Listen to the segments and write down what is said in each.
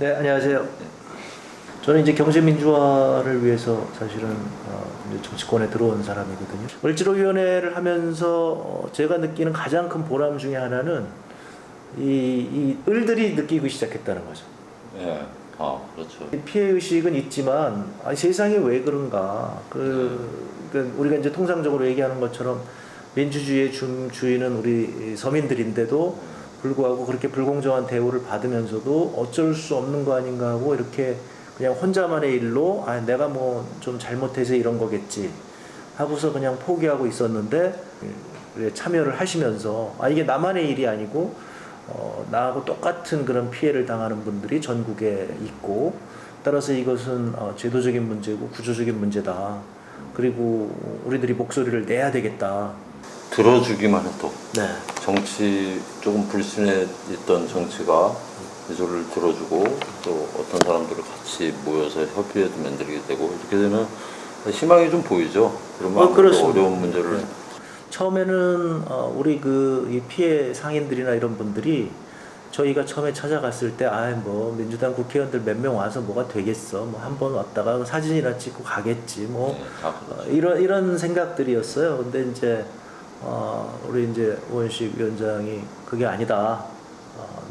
네, 안녕하세요. 저는 이제 경제 민주화를 위해서 사실은 이제 정치권에 들어온 사람이거든요. 을지로위원회를 하면서 제가 느끼는 가장 큰 보람 중에 하나는 이 을들이 느끼기 시작했다는 거죠. 예, 그렇죠. 피해 의식은 있지만 세상에 왜 그런가? 우리가 이제 통상적으로 얘기하는 것처럼 민주주의의 주인은 우리 서민들인데도 불구하고 그렇게 불공정한 대우를 받으면서도 어쩔 수 없는 거 아닌가 하고 이렇게 그냥 혼자만의 일로 내가 뭐 좀 잘못해서 이런 거겠지 하고서 그냥 포기하고 있었는데 참여를 하시면서 이게 나만의 일이 아니고 나하고 똑같은 그런 피해를 당하는 분들이 전국에 있고, 따라서 이것은 제도적인 문제고 구조적인 문제다. 그리고 우리들이 목소리를 내야 되겠다. 들어주기만 해도 네. 정치 조금 불신에 있던 정치가 이소를 들어주고 또 어떤 사람들을 같이 모여서 협의회도 만들게 되고 이렇게 되면 희망이 좀 보이죠. 그러면 어려운 문제를 네. 처음에는 우리 이 피해 상인들이나 이런 분들이 저희가 처음에 찾아갔을 때 뭐 민주당 국회의원들 몇 명 와서 뭐가 되겠어, 뭐 한 번 왔다가 사진이나 찍고 가겠지, 뭐 그렇죠. 이런 생각들이었어요. 근데 이제 우리 이제 우원식 위원장이 그게 아니다.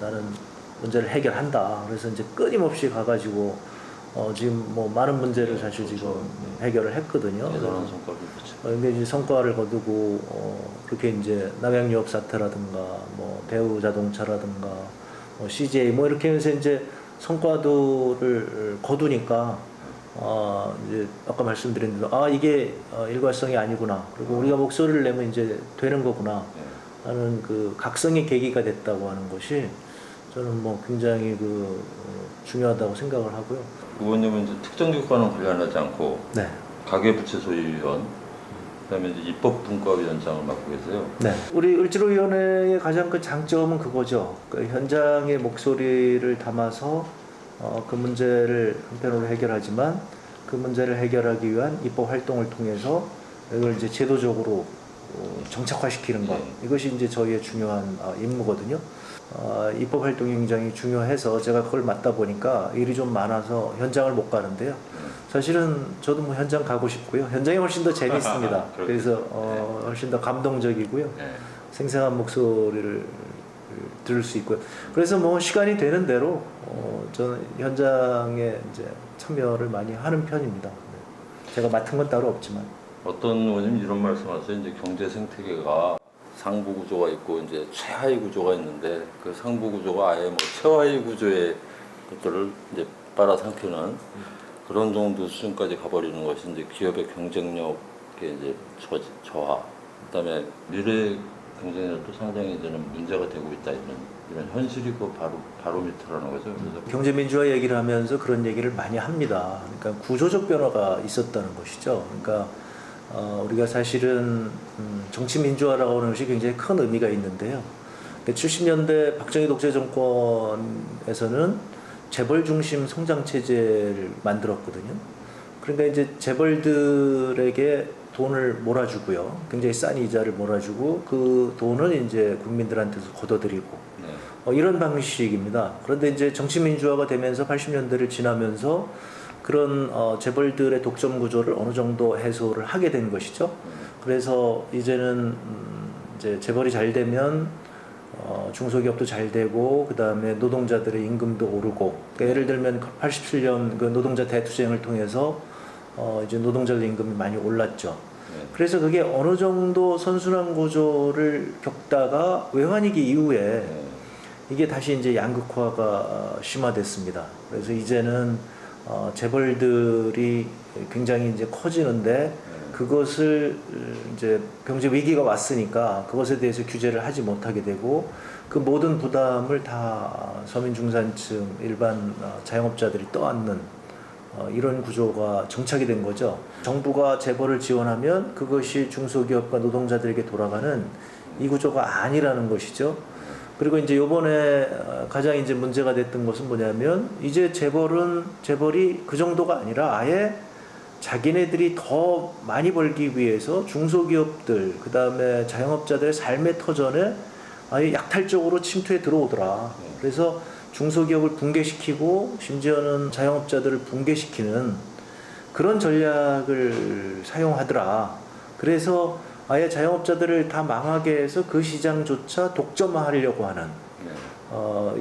나는 문제를 해결한다. 그래서 이제 끊임없이 가가지고 지금 뭐 많은 문제를 사실 지금 해결을 했거든요. 대단한 성과를 거쳤죠. 근데 이제 성과를 거두고 그렇게 이제 남양유업 사태라든가 뭐 대우 자동차라든가 뭐 CJ 뭐 이렇게 해서 이제 성과들을 거두니까 이제 아까 말씀드린 대로 이게 일괄성이 아니구나. 그리고 우리가 목소리를 내면 이제 되는 거구나 하는 그 각성의 계기가 됐다고 하는 것이 저는 뭐 굉장히 중요하다고 생각을 하고요. 의원님은 이제 특정 기관과 관련하지 않고 네. 가계부채 소유위원, 그다음에 이제 입법분과위원장을 맡고 계세요. 네. 우리 을지로위원회의 가장 큰 장점은 그거죠. 그 현장의 목소리를 담아서 그 문제를 한편으로 해결하지만 그 문제를 해결하기 위한 입법 활동을 통해서 이걸 이제 제도적으로 정착화시키는 것, 이것이 이제 저희의 중요한 임무거든요. 입법 활동이 굉장히 중요해서 제가 그걸 맡다 보니까 일이 좀 많아서 현장을 못 가는데요. 사실은 저도 뭐 현장 가고 싶고요. 현장이 훨씬 더 재밌습니다. 그래서 훨씬 더 감동적이고요. 생생한 목소리를 들을 수 있고요. 그래서 뭐 시간이 되는 대로 저는 현장에 이제 참여를 많이 하는 편입니다. 제가 맡은 건 따로 없지만. 어떤 의원님 이런 말씀하세요. 이제 경제 생태계가 상부 구조가 있고 이제 최하위 구조가 있는데 그 상부 구조가 아예 뭐 최하위 구조의 것들을 이제 빨아삼키는 그런 정도 수준까지 가버리는 것이 이제 기업의 경쟁력에 이제 저하, 그다음에 미래 경쟁력도 상당히 이제는 문제가 되고 있다 이런 현실이 바로미터라는 거죠. 그래서 경제 민주화 얘기를 하면서 그런 얘기를 많이 합니다. 그러니까 구조적 변화가 있었다는 것이죠. 그러니까 우리가 사실은 정치 민주화라고 하는 것이 굉장히 큰 의미가 있는데요. 70년대 박정희 독재 정권에서는 재벌 중심 성장 체제를 만들었거든요. 그러니까 이제 재벌들에게 돈을 몰아주고요. 굉장히 싼 이자를 몰아주고 그 돈은 이제 국민들한테서 걷어들이고 이런 방식입니다. 그런데 이제 정치 민주화가 되면서 80년대를 지나면서 그런 재벌들의 독점 구조를 어느 정도 해소를 하게 된 것이죠. 그래서 이제는 이제 재벌이 잘 되면 중소기업도 잘 되고 그 다음에 노동자들의 임금도 오르고, 그러니까 예를 들면 87년 그 노동자 대투쟁을 통해서 이제 노동자들 임금이 많이 올랐죠. 그래서 그게 어느 정도 선순환 구조를 겪다가 외환위기 이후에 이게 다시 이제 양극화가 심화됐습니다. 그래서 이제는 재벌들이 굉장히 이제 커지는데 그것을 이제 경제 위기가 왔으니까 그것에 대해서 규제를 하지 못하게 되고 그 모든 부담을 다 서민 중산층 일반 자영업자들이 떠안는 이런 구조가 정착이 된 거죠. 정부가 재벌을 지원하면 그것이 중소기업과 노동자들에게 돌아가는 이 구조가 아니라는 것이죠. 그리고 이제 요번에 가장 이제 문제가 됐던 것은 뭐냐면 이제 재벌이 그 정도가 아니라 아예 자기네들이 더 많이 벌기 위해서 중소기업들 그 다음에 자영업자들의 삶의 터전에 아예 약탈적으로 침투해 들어오더라. 그래서 중소기업을 붕괴시키고 심지어는 자영업자들을 붕괴시키는 그런 전략을 사용하더라. 그래서 아예 자영업자들을 다 망하게 해서 그 시장조차 독점화하려고 하는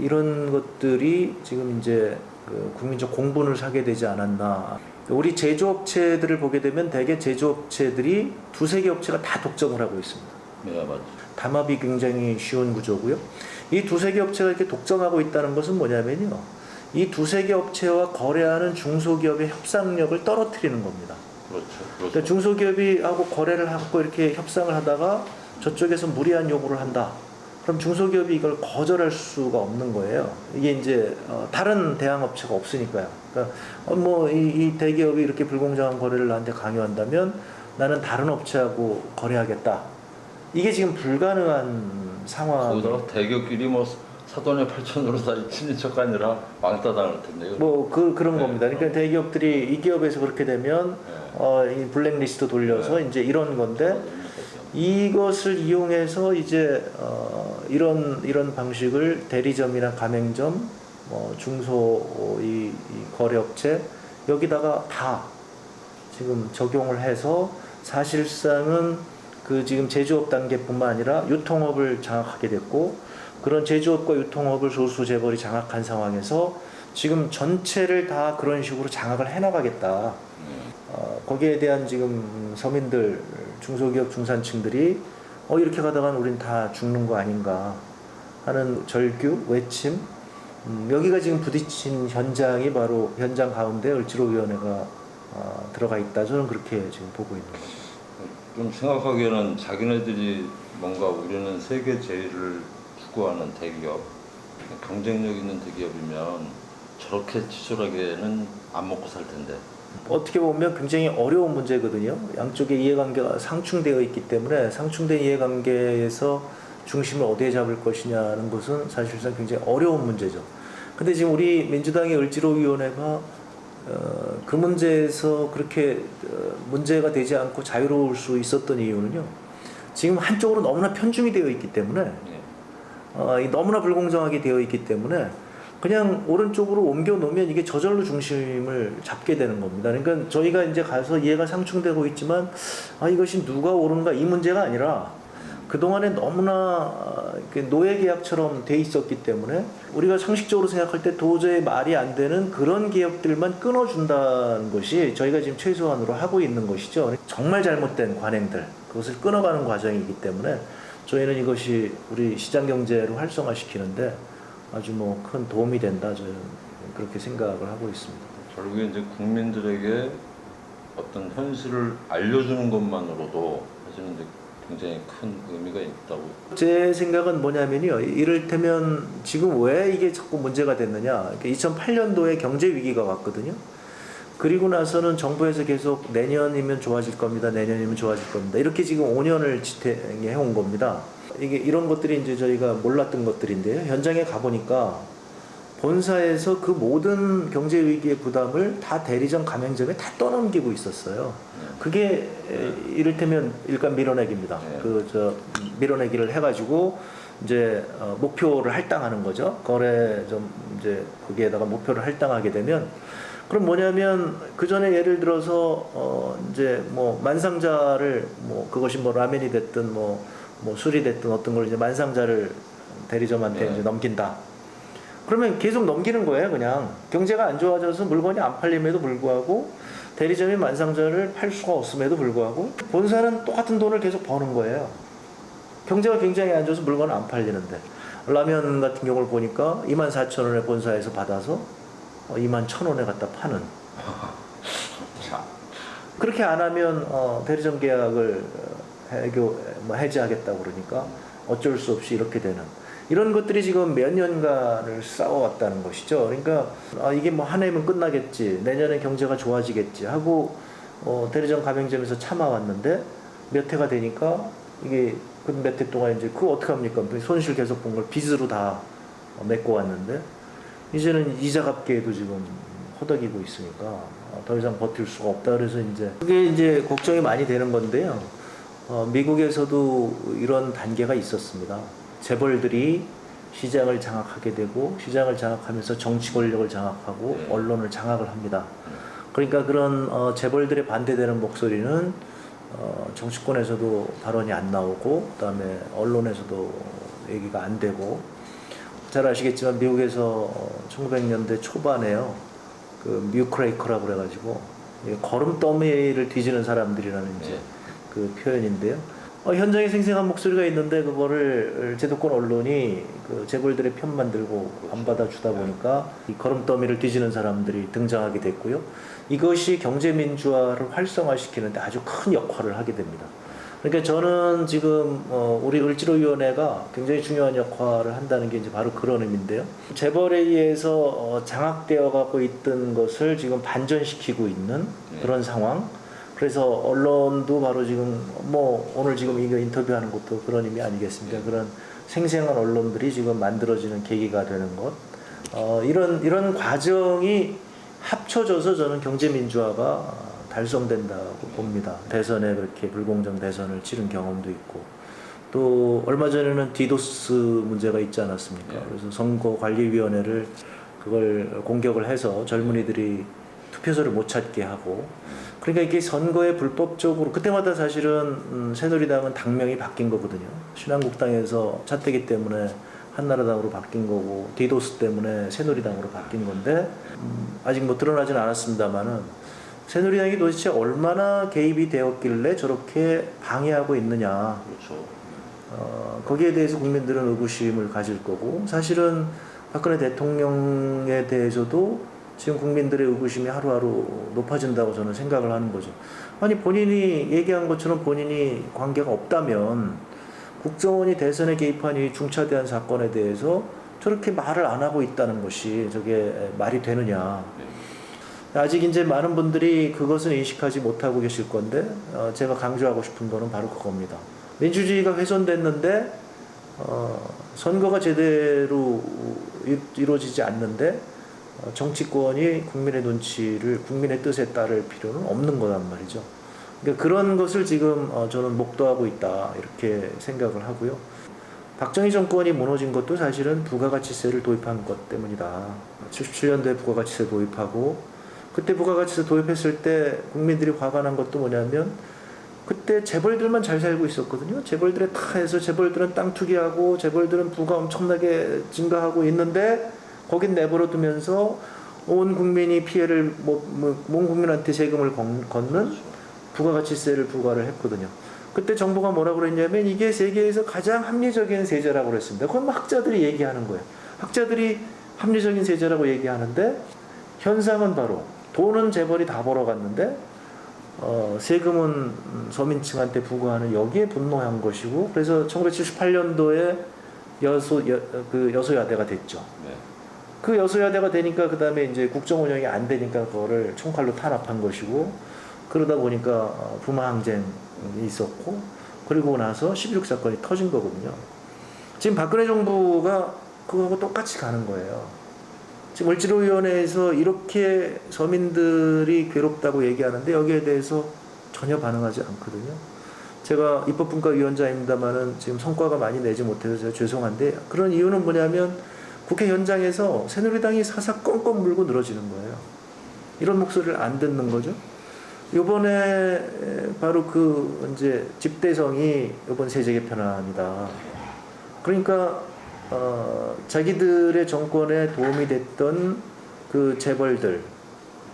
이런 것들이 지금 이제 그 국민적 공분을 사게 되지 않았나. 우리 제조업체들을 보게 되면 대개 제조업체들이 두세 개 업체가 다 독점을 하고 있습니다. 네, 맞죠. 담합이 굉장히 쉬운 구조고요. 이 두세 개 업체가 이렇게 독점하고 있다는 것은 뭐냐면요. 이 두세 개 업체와 거래하는 중소기업의 협상력을 떨어뜨리는 겁니다. 그렇죠. 그러니까 중소기업이 하고 거래를 하고 이렇게 협상을 하다가 저쪽에서 무리한 요구를 한다. 그럼 중소기업이 이걸 거절할 수가 없는 거예요. 이게 이제 다른 대항업체가 없으니까요. 그러니까 이 대기업이 이렇게 불공정한 거래를 나한테 강요한다면 나는 다른 업체하고 거래하겠다. 이게 지금 불가능한 상황. 거기다가 대기업끼리 뭐 사돈의 8천으로 다 친인척가 아니라 왕따 당할 텐데요. 그런 네. 겁니다. 그러니까 대기업들이 이 기업에서 그렇게 되면 이 블랙리스트 돌려서 이제 이런 건데 이것을 이용해서 이제 이런 방식을 대리점이나 가맹점, 중소 이 거래업체 여기다가 다 지금 적용을 해서 사실상은 그 지금 제조업 단계뿐만 아니라 유통업을 장악하게 됐고 그런 제조업과 유통업을 소수 재벌이 장악한 상황에서 지금 전체를 다 그런 식으로 장악을 해나가겠다. 거기에 대한 지금 서민들, 중소기업 중산층들이 이렇게 가다가는 우린 다 죽는 거 아닌가 하는 절규, 외침, 여기가 지금 부딪힌 현장이 바로 현장 가운데 을지로위원회가 들어가 있다. 저는 그렇게 지금 보고 있는 거죠. 좀 생각하기에는 자기네들이 뭔가 우리는 세계 제일을 추구하는 대기업, 경쟁력 있는 대기업이면 저렇게 치졸하게는 안 먹고 살 텐데. 어떻게 보면 굉장히 어려운 문제거든요. 양쪽의 이해관계가 상충되어 있기 때문에 상충된 이해관계에서 중심을 어디에 잡을 것이냐는 것은 사실상 굉장히 어려운 문제죠. 근데 지금 우리 민주당의 을지로위원회가 그 문제에서 그렇게 문제가 되지 않고 자유로울 수 있었던 이유는요. 지금 한쪽으로 너무나 편중이 되어 있기 때문에 너무나 불공정하게 되어 있기 때문에 그냥 오른쪽으로 옮겨 놓으면 이게 저절로 중심을 잡게 되는 겁니다. 그러니까 저희가 이제 가서 이해가 상충되고 있지만 이것이 누가 옳은가 이 문제가 아니라 그동안에 너무나 노예 계약처럼 돼 있었기 때문에 우리가 상식적으로 생각할 때 도저히 말이 안 되는 그런 기업들만 끊어준다는 것이 저희가 지금 최소한으로 하고 있는 것이죠. 정말 잘못된 관행들, 그것을 끊어가는 과정이기 때문에 저희는 이것이 우리 시장 경제로 활성화시키는데 아주 큰 도움이 된다. 저는 그렇게 생각을 하고 있습니다. 결국에 이제 국민들에게 어떤 현실을 알려주는 것만으로도 사실은 이제 굉장히 큰 의미가 있다고. 제 생각은 뭐냐면요. 이를테면 지금 왜 이게 자꾸 문제가 됐느냐. 2008년도에 경제 위기가 왔거든요. 그리고 나서는 정부에서 계속 내년이면 좋아질 겁니다. 내년이면 좋아질 겁니다. 이렇게 지금 5년을 지탱해 온 겁니다. 이게 이런 것들이 이제 저희가 몰랐던 것들인데요. 현장에 가보니까 본사에서 그 모든 경제 위기의 부담을 다 대리점 가맹점에 다 떠넘기고 있었어요. 그게 이를테면 일간 밀어내기입니다. 밀어내기를 해가지고 이제 목표를 할당하는 거죠. 거래점 이제 거기에다가 목표를 할당하게 되면 그럼 뭐냐면 그 전에 예를 들어서 이제 만상자를 그것이 라면이 됐든 술이 됐든 어떤 걸 이제 만상자를 대리점한테 이제 넘긴다. 그러면 계속 넘기는 거예요. 그냥 경제가 안 좋아져서 물건이 안 팔림에도 불구하고 대리점이 만상자를 팔 수가 없음에도 불구하고 본사는 똑같은 돈을 계속 버는 거예요. 경제가 굉장히 안 좋아서 물건은 안 팔리는데 라면 같은 경우를 보니까 24,000원에 본사에서 받아서 21,000원에 갖다 파는. 그렇게 안 하면 대리점 계약을 해지하겠다고 그러니까 어쩔 수 없이 이렇게 되는 이런 것들이 지금 몇 년간을 쌓아왔다는 것이죠. 그러니까 이게 한 해면 끝나겠지, 내년에 경제가 좋아지겠지 하고 대리점 가맹점에서 참아왔는데 몇 해가 되니까 이게 그 몇 해 동안 이제 그거 어떻게 합니까? 손실 계속 본 걸 빚으로 다 메꿔 왔는데 이제는 이자 갚기에도 지금 허덕이고 있으니까 더 이상 버틸 수가 없다. 그래서 이제 그게 이제 걱정이 많이 되는 건데요. 미국에서도 이런 단계가 있었습니다. 재벌들이 시장을 장악하게 되고 시장을 장악하면서 정치 권력을 장악하고 네. 언론을 장악을 합니다. 그러니까 그런 재벌들의 반대되는 목소리는 정치권에서도 발언이 안 나오고 그다음에 언론에서도 얘기가 안 되고 잘 아시겠지만 미국에서 1900년대 초반에요. 그 뮤크레이커라고 그래가지고 거름더미를 뒤지는 사람들이라는 이제 네. 그 표현인데요. 현장에 생생한 목소리가 있는데 그거를 제도권 언론이 그 재벌들의 편만 들고 안 받아주다 보니까 이 거름더미를 뒤지는 사람들이 등장하게 됐고요. 이것이 경제민주화를 활성화시키는데 아주 큰 역할을 하게 됩니다. 그러니까 저는 지금 우리 을지로위원회가 굉장히 중요한 역할을 한다는 게 이제 바로 그런 의미인데요. 재벌에 의해서 장악되어 갖고 있던 것을 지금 반전시키고 있는 그런 상황. 그래서 언론도 바로 지금 오늘 지금 이거 인터뷰하는 것도 그런 의미 아니겠습니까? 그런 생생한 언론들이 지금 만들어지는 계기가 되는 것. 이런 과정이 합쳐져서 저는 경제민주화가 달성된다고 봅니다. 대선에 그렇게 불공정 대선을 치른 경험도 있고 또 얼마 전에는 디도스 문제가 있지 않았습니까? 그래서 선거관리위원회를 그걸 공격을 해서 젊은이들이 투표소를 못 찾게 하고 그러니까 이게 선거에 불법적으로 그때마다 사실은 새누리당은 당명이 바뀐 거거든요. 신한국당에서 차태기 때문에 한나라당으로 바뀐 거고 디도스 때문에 새누리당으로 바뀐 건데 아직 뭐 드러나지는 않았습니다만은 새누리당이 도대체 얼마나 개입이 되었길래 저렇게 방해하고 있느냐. 그렇죠. 거기에 대해서 국민들은 의구심을 가질 거고 사실은 박근혜 대통령에 대해서도 지금 국민들의 의구심이 하루하루 높아진다고 저는 생각을 하는 거죠. 아니 본인이 얘기한 것처럼 본인이 관계가 없다면 국정원이 대선에 개입한 이 중차대한 사건에 대해서 저렇게 말을 안 하고 있다는 것이 저게 말이 되느냐. 아직 이제 많은 분들이 그것은 인식하지 못하고 계실 건데 제가 강조하고 싶은 거는 바로 그겁니다. 민주주의가 훼손됐는데 선거가 제대로 이루어지지 않는데 정치권이 국민의 눈치를 국민의 뜻에 따를 필요는 없는 거란 말이죠. 그러니까 그런 것을 지금 저는 목도하고 있다 이렇게 생각을 하고요. 박정희 정권이 무너진 것도 사실은 부가가치세를 도입한 것 때문이다. 77년도에 부가가치세 도입하고 그때 부가가치세 도입했을 때 국민들이 화가 난 것도 뭐냐면 그때 재벌들만 잘 살고 있었거든요. 재벌들의 타에서 재벌들은 땅 투기하고 재벌들은 부가 엄청나게 증가하고 있는데 거긴 내버려 두면서 온 국민이 피해를 온 국민한테 세금을 걷는 부가가치세를 부과를 했거든요. 그때 정부가 뭐라고 그랬냐면 이게 세계에서 가장 합리적인 세제라고 그랬습니다. 그건 학자들이 얘기하는 거예요. 학자들이 합리적인 세제라고 얘기하는데 현상은 바로 돈은 재벌이 다 벌어갔는데 세금은 서민층한테 부과하는 여기에 분노한 것이고 그래서 1978년도에 여소야대가 됐죠. 네. 그 여소야대가 되니까 그 다음에 이제 국정 운영이 안 되니까 그거를 총칼로 탄압한 것이고 그러다 보니까 부마항쟁이 있었고 그리고 나서 11.6 사건이 터진 거거든요. 지금 박근혜 정부가 그거하고 똑같이 가는 거예요. 지금 을지로위원회에서 이렇게 서민들이 괴롭다고 얘기하는데 여기에 대해서 전혀 반응하지 않거든요. 제가 입법분과위원장입니다만은 지금 성과가 많이 내지 못해서 제가 죄송한데 그런 이유는 뭐냐면 국회 현장에서 새누리당이 사사건건 물고 늘어지는 거예요. 이런 목소리를 안 듣는 거죠. 이번에 바로 그 이제 집대성이 이번 세제 개편안이다. 그러니까 자기들의 정권에 도움이 됐던 그 재벌들,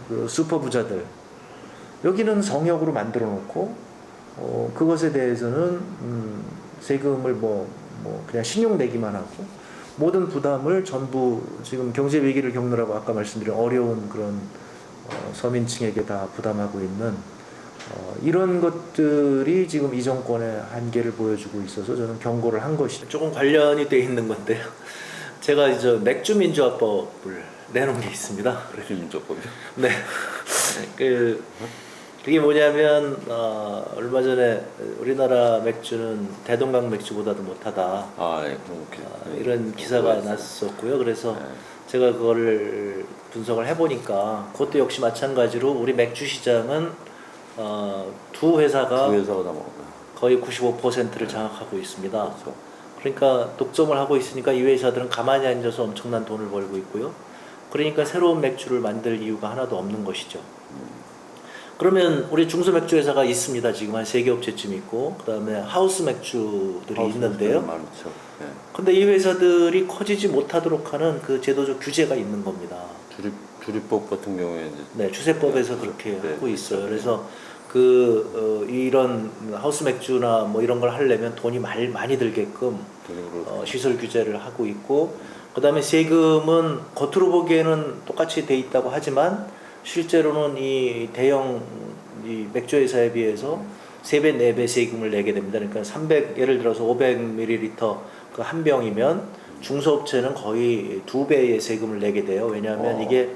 그 슈퍼 부자들 여기는 성역으로 만들어 놓고 그것에 대해서는 세금을 그냥 신용 내기만 하고 모든 부담을 전부 지금 경제 위기를 겪느라고 아까 말씀드린 어려운 그런 서민층에게 다 부담하고 있는 이런 것들이 지금 이 정권의 한계를 보여주고 있어서 저는 경고를 한 것이죠. 조금 관련이 돼 있는 건데요. 제가 이제 맥주민주화법을 내놓은 게 있습니다. 민주법이요? 네. 그게 뭐냐면 얼마 전에 우리나라 맥주는 대동강 맥주보다도 못하다. 예, 그렇게. 이런 기사가 났었고요. 그래서 제가 그거를 분석을 해보니까 그것도 역시 마찬가지로 우리 맥주 시장은 두 회사가 다 먹어요. 거의 95%를 장악하고 있습니다. 그렇죠. 그러니까 독점을 하고 있으니까 이 회사들은 가만히 앉아서 엄청난 돈을 벌고 있고요. 그러니까 새로운 맥주를 만들 이유가 하나도 없는 것이죠. 그러면 우리 중소 맥주 회사가 있습니다. 지금 한 3개 업체쯤 있고, 그다음에 하우스 맥주들이 있는데요. 많죠. 예. 근데 이 회사들이 커지지 못하도록 하는 그 제도적 규제가 있는 겁니다. 주립법 같은 경우에 이제 네, 주세법에서 그렇게 네, 하고 있어요. 그렇죠. 그래서 이런 하우스 맥주나 뭐 이런 걸 하려면 돈이 많이 들게끔 그리고 시설 규제를 하고 있고, 그다음에 세금은 겉으로 보기에는 똑같이 돼 있다고 하지만 실제로는 이 대형 이 맥주 회사에 비해서 3배, 4배 세금을 내게 됩니다. 그러니까 예를 들어서 500ml 그 한 병이면 중소업체는 거의 2배의 세금을 내게 돼요. 왜냐하면 이게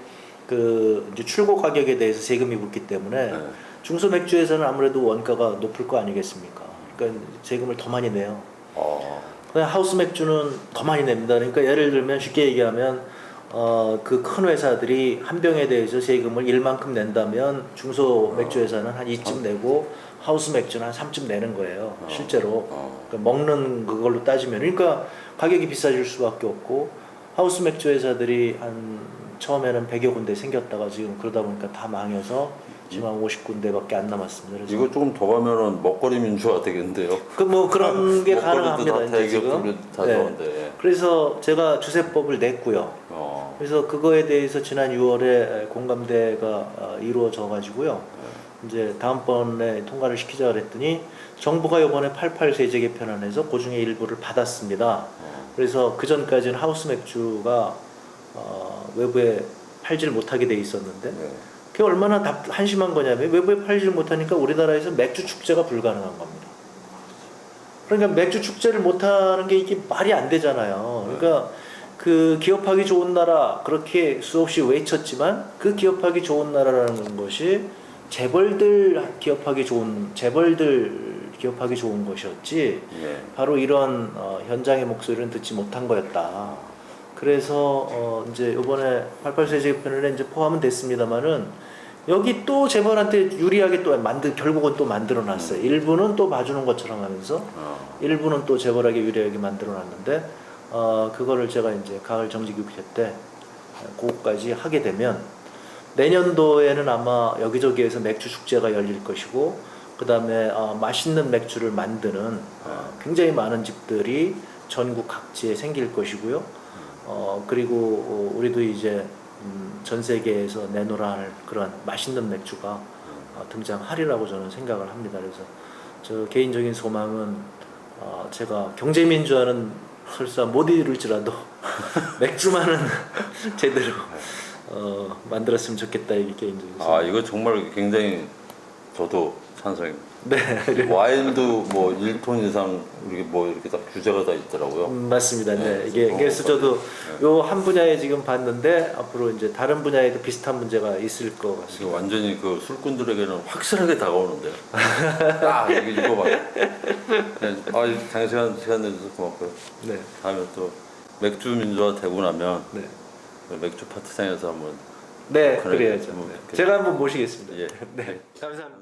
그 이제 출고 가격에 대해서 세금이 붙기 때문에 네. 중소 맥주에서는 아무래도 원가가 높을 거 아니겠습니까? 그러니까 세금을 더 많이 내요. 그냥 하우스 맥주는 더 많이 냅니다. 그러니까 예를 들면 쉽게 얘기하면 그 큰 회사들이 한 병에 대해서 세금을 1만큼 낸다면 중소 맥주 회사는 한 2쯤 내고 하우스 맥주는 한 3쯤 내는 거예요. 실제로. 그러니까 먹는 그걸로 따지면. 그러니까 가격이 비싸질 수밖에 없고, 하우스 맥주 회사들이 한 처음에는 100여 군데 생겼다가 지금 그러다 보니까 다 망해서 지금 한 50군데밖에 안 남았습니다. 그래서 이거 조금 더 가면은 먹거리 민주화 되겠는데요. 그 뭐 그런 게 먹거리도 가능합니다. 다 이제 지금. 대기업들로 다 네. 좋은데. 그래서 제가 주세법을 냈고요. 그래서 그거에 대해서 지난 6월에 공감대가 이루어져 가지고요. 이제 다음번에 통과를 시키자 그랬더니 정부가 이번에 88 세제 개편안에서 그중에 일부를 받았습니다. 그래서 그 전까지는 하우스 맥주가 외부에 팔질 못하게 돼 있었는데 네. 그게 얼마나 한심한 거냐면 외부에 팔질 못하니까 우리나라에서 맥주 축제가 불가능한 겁니다. 그러니까 맥주 축제를 못하는 게 이게 말이 안 되잖아요. 그러니까 그 기업하기 좋은 나라 그렇게 수없이 외쳤지만 그 기업하기 좋은 나라라는 것이 재벌들 기업하기 좋은 것이었지 네. 바로 이런 현장의 목소리는 듣지 못한 거였다. 그래서 이제 이번에 88 세제 개편에 이제 포함은 됐습니다만은 여기 또 재벌한테 유리하게 또 결국은 또 만들어놨어요. 일부는 또 봐주는 것처럼 하면서 일부는 또 재벌에게 유리하게 만들어놨는데 그거를 제가 이제 가을 정기국회 때 그거까지 하게 되면 내년도에는 아마 여기저기에서 맥주 축제가 열릴 것이고 그 다음에 맛있는 맥주를 만드는 굉장히 많은 집들이 전국 각지에 생길 것이고요. 그리고 우리도 이제 전 세계에서 내놓으라 할 그런 맛있는 맥주가 등장하리라고 저는 생각을 합니다. 그래서 저 개인적인 소망은 제가 경제민주화는 설사 못 이룰지라도 맥주만은 제대로 만들었으면 좋겠다 이게 개인적인 소망. 이거 정말 굉장히 저도 찬성입니다. 네. 와인도 뭐 1톤 이상 이렇게 뭐 이렇게 다 규제가 다 있더라고요. 맞습니다. 네. 네, 이게 그래서 저도 요 한 분야에 지금 봤는데 앞으로 이제 다른 분야에도 비슷한 문제가 있을 것 이게 같습니다. 완전히 그 술꾼들에게는 확실하게 다가오는데요. 이거 봐. 네. 장시간 시간 내주셔서 고맙고요. 네. 다음에 또 맥주 민주화 되고 나면 네. 맥주 파티장에서 한번 네, 그래, 그래야죠. 뭐 네. 이렇게. 제가 한번 모시겠습니다. 예. 네. 감사합니다.